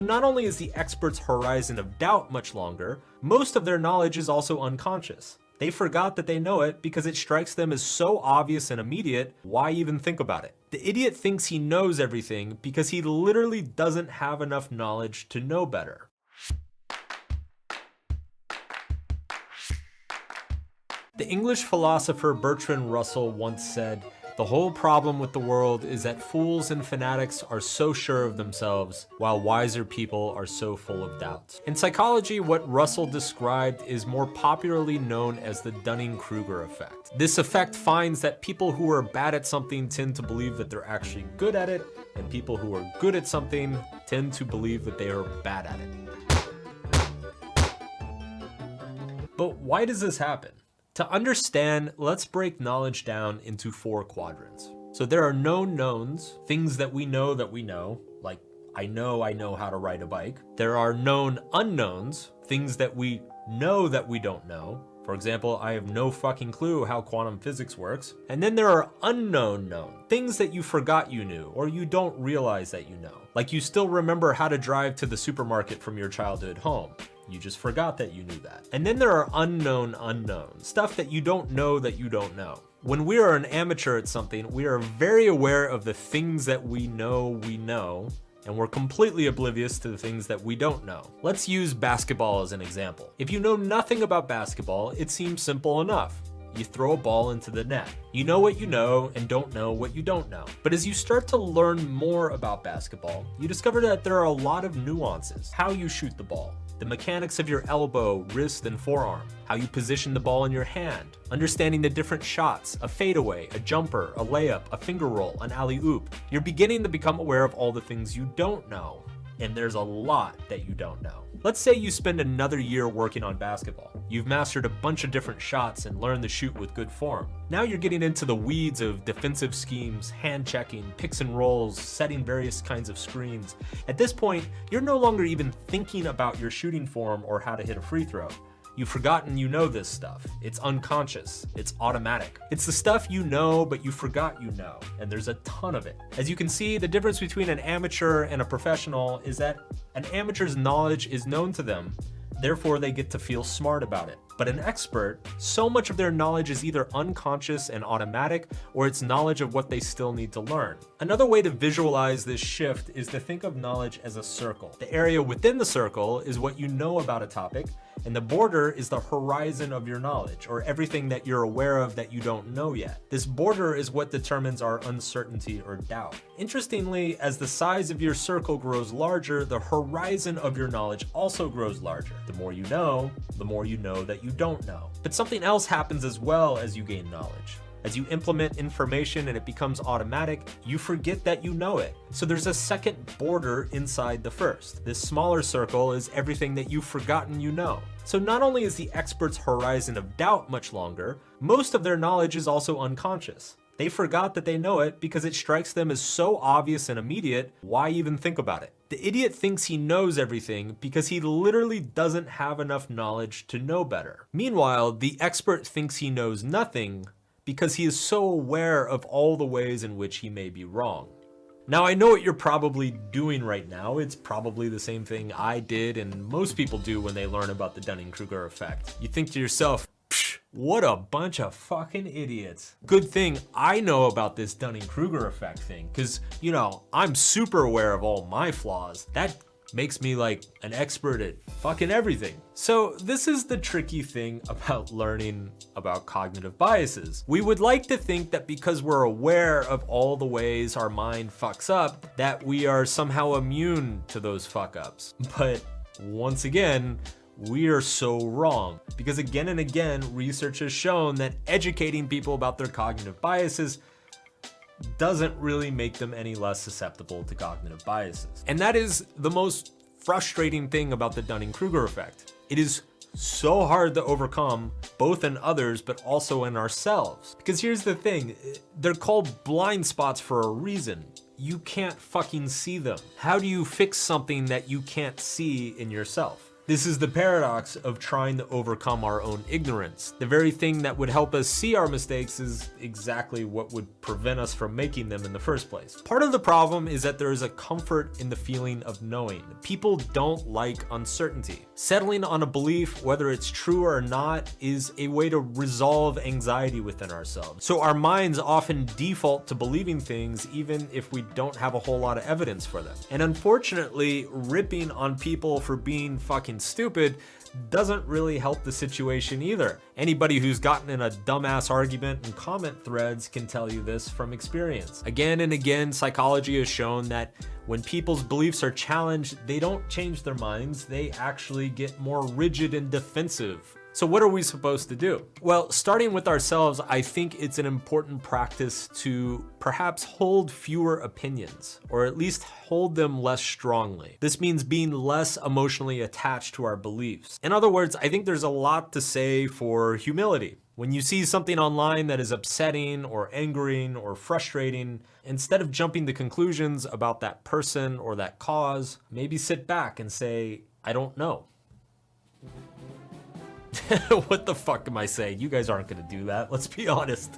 Not only is the expert's horizon of doubt much longer, most of their knowledge is also unconscious. They forgot that they know it because it strikes them as so obvious and immediate, why even think about it? The idiot thinks he knows everything because he literally doesn't have enough knowledge to know better. The English philosopher Bertrand Russell once said, "The whole problem with the world is that fools and fanatics are so sure of themselves, while wiser people are so full of doubts." In psychology, what Russell described is more popularly known as the Dunning Krueger effect. This effect finds that people who are bad at something tend to believe that they're actually good at it, and people who are good at something tend to believe that they are bad at it. But why does this happen? To understand, let's break knowledge down into 4 quadrants. So there are known knowns, things that we know, like I know how to ride a bike. There are known unknowns, things that we don't know. For example, I have no fucking clue how quantum physics works. And then there are unknown known, things that you forgot you knew or you don't realize that you know. Like you still remember how to drive to the supermarket from your childhood home. You just forgot that you knew that. And then there are unknown unknowns, stuff that you don't know that you don't know. When we are an amateur at something, we are very aware of the things that we know, and we're completely oblivious to the things that we don't know. Let's use basketball as an example. If you know nothing about basketball, it seems simple enough. You throw a ball into the net. You know what you know and don't know what you don't know. But as you start to learn more about basketball, you discover that there are a lot of nuances. How you shoot the ball, the mechanics of your elbow, wrist, and forearm, how you position the ball in your hand, understanding the different shots, a fadeaway, a jumper, a layup, a finger roll, an alley-oop. You're beginning to become aware of all the things you don't know. And there's a lot that you don't know. Let's say you spend another year working on basketball. You've mastered a bunch of different shots and learned to shoot with good form. Now you're getting into the weeds of defensive schemes, hand checking, picks and rolls, setting various kinds of screens. At this point, you're no longer even thinking about your shooting form or how to hit a free throw. You've forgotten you know this stuff. It's unconscious, it's automatic. It's the stuff you know, but you forgot you know, and there's a ton of it. As you can see, the difference between an amateur and a professional is that an amateur's knowledge is known to them, therefore they get to feel smart about it. But an expert, so much of their knowledge is either unconscious and automatic, or it's knowledge of what they still need to learn. Another way to visualize this shift is to think of knowledge as a circle. The area within the circle is what you know about a topic, and the border is the horizon of your knowledge, or everything that you're aware of that you don't know yet. This border is what determines our uncertainty or doubt. Interestingly, as the size of your circle grows larger, the horizon of your knowledge also grows larger. The more you know that you don't know. But something else happens as well as you gain knowledge. As you implement information and it becomes automatic, you forget that you know it. So there's a second border inside the first. This smaller circle is everything that you've forgotten you know. So not only is the expert's horizon of doubt much longer, most of their knowledge is also unconscious. They forgot that they know it because it strikes them as so obvious and immediate, why even think about it? The idiot thinks he knows everything because he literally doesn't have enough knowledge to know better. Meanwhile, the expert thinks he knows nothing because he is so aware of all the ways in which he may be wrong. Now, I know what you're probably doing right now. It's probably the same thing I did and most people do when they learn about the Dunning Krueger effect. You think to yourself, what a bunch of fucking idiots. Good thing I know about this Dunning Krueger effect thing, because, you know, I'm super aware of all my flaws. That makes me like an expert at fucking everything. So this is the tricky thing about learning about cognitive biases. We would like to think that because we're aware of all the ways our mind fucks up, that we are somehow immune to those fuck ups. But once again, we are so wrong, because again and again, research has shown that educating people about their cognitive biases doesn't really make them any less susceptible to cognitive biases. And that is the most frustrating thing about the Dunning Krueger effect. It is so hard to overcome, both in others, but also in ourselves. Because here's the thing, they're called blind spots for a reason. You can't fucking see them. How do you fix something that you can't see in yourself? This is the paradox of trying to overcome our own ignorance. The very thing that would help us see our mistakes is exactly what would prevent us from making them in the first place. Part of the problem is that there is a comfort in the feeling of knowing. People don't like uncertainty. Settling on a belief, whether it's true or not, is a way to resolve anxiety within ourselves. So our minds often default to believing things even if we don't have a whole lot of evidence for them. And unfortunately, ripping on people for being fucking stupid doesn't really help the situation either. Anybody who's gotten in a dumbass argument in comment threads can tell you this from experience. Again and again, psychology has shown that when people's beliefs are challenged, they don't change their minds, they actually get more rigid and defensive. So what are we supposed to do? Well, starting with ourselves, I think it's an important practice to perhaps hold fewer opinions, or at least hold them less strongly. This means being less emotionally attached to our beliefs. In other words, I think there's a lot to say for humility. When you see something online that is upsetting or angering or frustrating, instead of jumping to conclusions about that person or that cause, maybe sit back and say, I don't know. What the fuck am I saying? You guys aren't gonna do that, let's be honest.